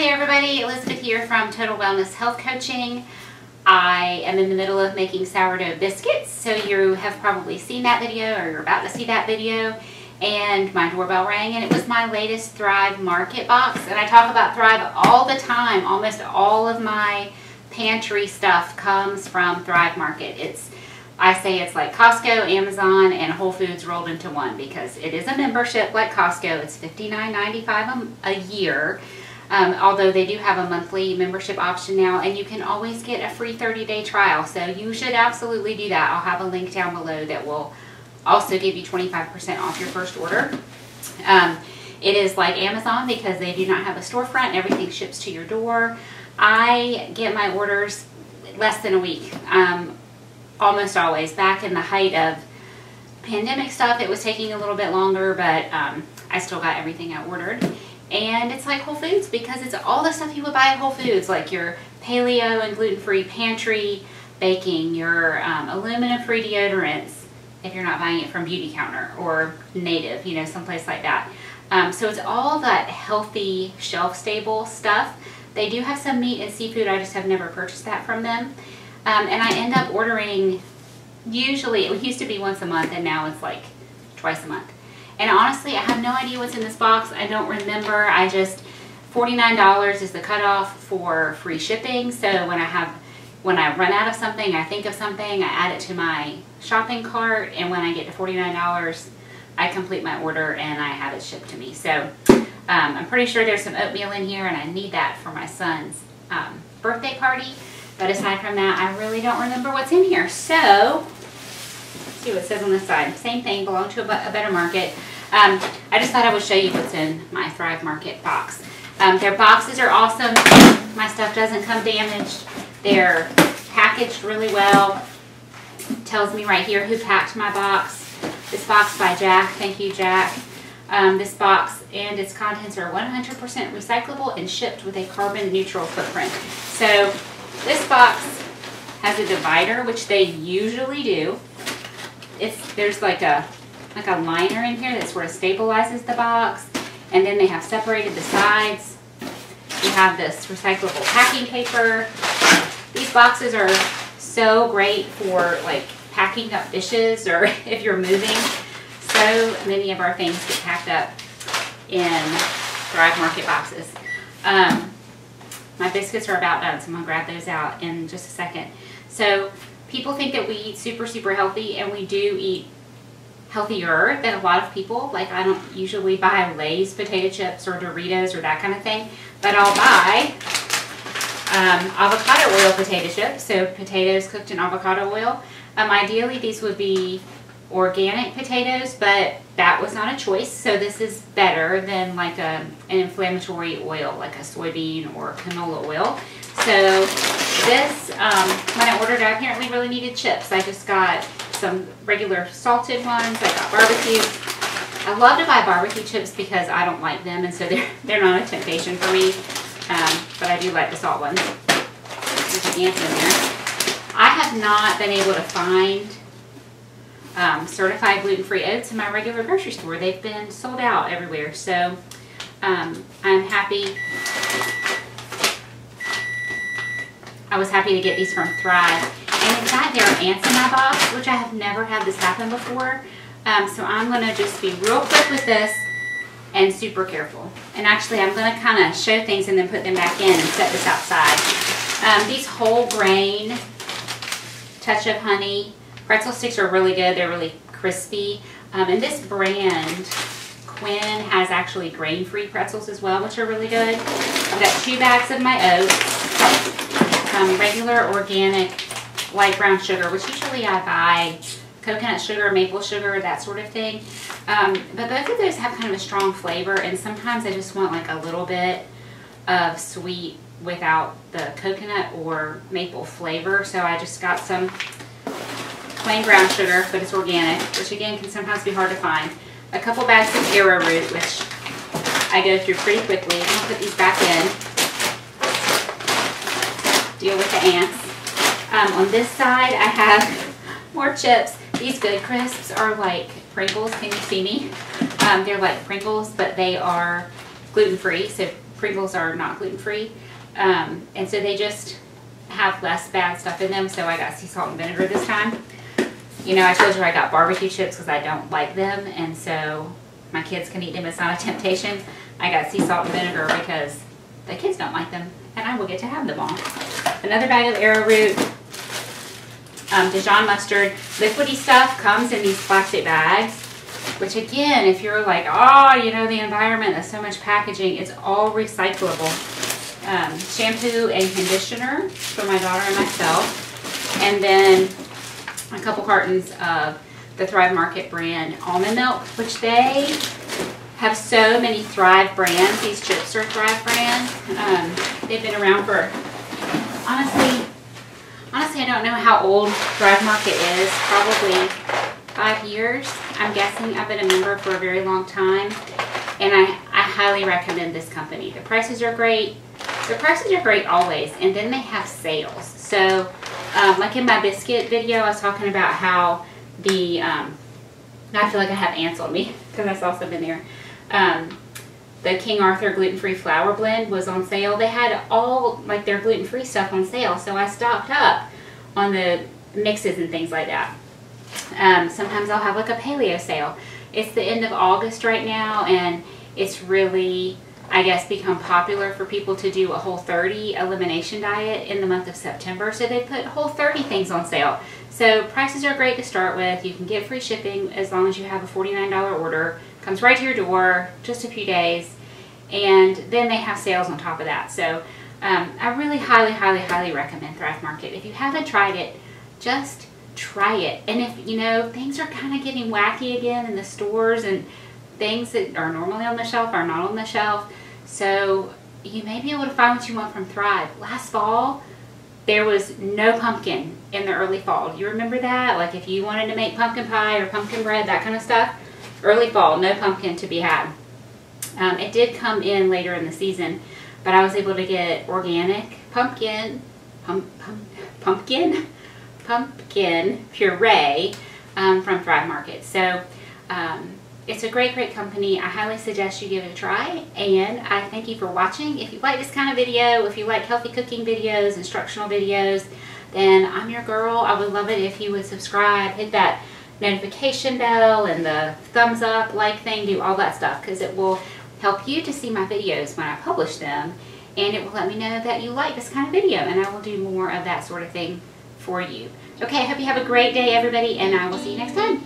there everybody, Elizabeth here from Total Wellness Health Coaching. I am in the middle of making sourdough biscuits, so you have probably seen that video or you're about to see that video, and my doorbell rang and it was my latest Thrive Market box. And I talk about Thrive all the time. Almost all of my pantry stuff comes from Thrive Market. I say it's like Costco, Amazon, and Whole Foods rolled into one because it is a membership like Costco. It's $59.95 a year. Although they do have a monthly membership option now, and you can always get a free 30-day trial. So you should absolutely do that. I'll have a link down below that will also give you 25% off your first order. It is like Amazon because they do not have a storefront. Everything ships to your door. I get my orders less than a week, almost always. Back in the height of pandemic stuff, it was taking a little bit longer, but I still got everything I ordered. And it's like Whole Foods because it's all the stuff you would buy at Whole Foods, like your Paleo and gluten-free pantry baking, your aluminum-free deodorants, if you're not buying it from Beauty Counter or Native, you know, someplace like that. So it's all that healthy, shelf-stable stuff. They do have some meat and seafood. I just have never purchased that from them. And I end up ordering, usually, it used to be once a month, and now it's like twice a month. And honestly, I have no idea what's in this box. I don't remember. $49 is the cutoff for free shipping. So when I run out of something, I think of something, I add it to my shopping cart, and when I get to $49, I complete my order and I have it shipped to me. So I'm pretty sure there's some oatmeal in here, and I need that for my son's birthday party. But aside from that, I really don't remember what's in here. So let's see what it says on this side. Same thing, belong to a Better Market. I just thought I would show you what's in my Thrive Market box. Their boxes are awesome. My stuff doesn't come damaged. They're packaged really well. It tells me right here who packed my box. This box by Jack. Thank you, Jack. This box and its contents are 100% recyclable and shipped with a carbon neutral footprint. So this box has a divider, which they usually do. There's like a liner in here that sort of stabilizes the box, and then they have separated the sides. You have this recyclable packing paper. These boxes are so great for like packing up dishes or if you're moving. So many of our things get packed up in Thrive Market boxes. My biscuits are about done, so I'm going to grab those out in just a second. So people think that we eat super, super healthy, and we do eat healthier than a lot of people. Like, I don't usually buy Lay's potato chips or Doritos or that kind of thing, but I'll buy avocado oil potato chips, so potatoes cooked in avocado oil. Ideally, these would be organic potatoes, but that was not a choice, so this is better than like an inflammatory oil like a soybean or canola oil. So this, when I ordered, I apparently really needed chips. I just got some regular salted ones. I got barbecue. I love to buy barbecue chips because I don't like them, and so they're not a temptation for me, but I do like the salt ones. There's an ant in there. I have not been able to find certified gluten-free oats in my regular grocery store. They've been sold out everywhere, so I'm happy. I was happy to get these from Thrive. And in fact, there are ants in my box, which I have never had this happen before. So I'm going to just be real quick with this and super careful. And actually, I'm going to kind of show things and then put them back in and set this outside. These whole grain Touch of Honey pretzel sticks are really good. They're really crispy. And this brand, Quinn, has actually grain-free pretzels as well, which are really good. I've got 2 bags of my oats, regular organic light brown sugar, which usually I buy coconut sugar, maple sugar, that sort of thing. But both of those have kind of a strong flavor, and sometimes I just want like a little bit of sweet without the coconut or maple flavor. So I just got some plain brown sugar, but it's organic, which again can sometimes be hard to find. A couple bags of arrowroot, which I go through pretty quickly. I'll put these back in. Deal with the ants. On this side, I have more chips. These Good Crisps are like Pringles. Can you see me? They're like Pringles, but they are gluten-free, so Pringles are not gluten-free. And so they just have less bad stuff in them. So I got sea salt and vinegar this time. You know, I told you I got barbecue chips because I don't like them. And so my kids can eat them. It's not a temptation. I got sea salt and vinegar because the kids don't like them. And I will get to have them all. Another bag of arrowroot. Dijon mustard. Liquidy stuff comes in these plastic bags. Which again, if you're like, oh, you know, the environment, there's so much packaging, it's all recyclable. Shampoo and conditioner for my daughter and myself. And then a couple cartons of the Thrive Market brand almond milk, which they have so many Thrive brands. These chips are Thrive brand. They've been around for, honestly, I don't know how old Thrive Market is. Probably 5 years. I'm guessing. I've been a member for a very long time. And I highly recommend this company. The prices are great. Their prices are great always. And then they have sales. So, like in my biscuit video, I was talking about how the, I feel like I have ants on me because I saw some in there. The King Arthur gluten-free flour blend was on sale. They had all like their gluten-free stuff on sale. So I stocked up on the mixes and things like that. Sometimes I'll have like a paleo sale. It's the end of August right now, and it's really, I guess, become popular for people to do a Whole30 elimination diet in the month of September. So they put Whole30 things on sale. So prices are great to start with. You can get free shipping as long as you have a $49 order. Comes right to your door, just a few days. And then they have sales on top of that. So I really highly recommend Thrive Market. If you haven't tried it, just try it. And if, you know, things are kind of getting wacky again in the stores and things that are normally on the shelf are not on the shelf. So you may be able to find what you want from Thrive. Last fall, there was no pumpkin in the early fall. Do you remember that? Like if you wanted to make pumpkin pie or pumpkin bread, that kind of stuff, early fall, no pumpkin to be had. It did come in later in the season, but I was able to get organic pumpkin puree from Thrive Market. So it's a great company. I highly suggest you give it a try, and I thank you for watching. If you like this kind of video, if you like healthy cooking videos, instructional videos, then I'm your girl. I would love it if you would subscribe, hit that notification bell and the thumbs up, like thing, do all that stuff, because it will help you to see my videos when I publish them, and it will let me know that you like this kind of video, and I will do more of that sort of thing for you. Okay, I hope you have a great day, everybody, and I will see you next time.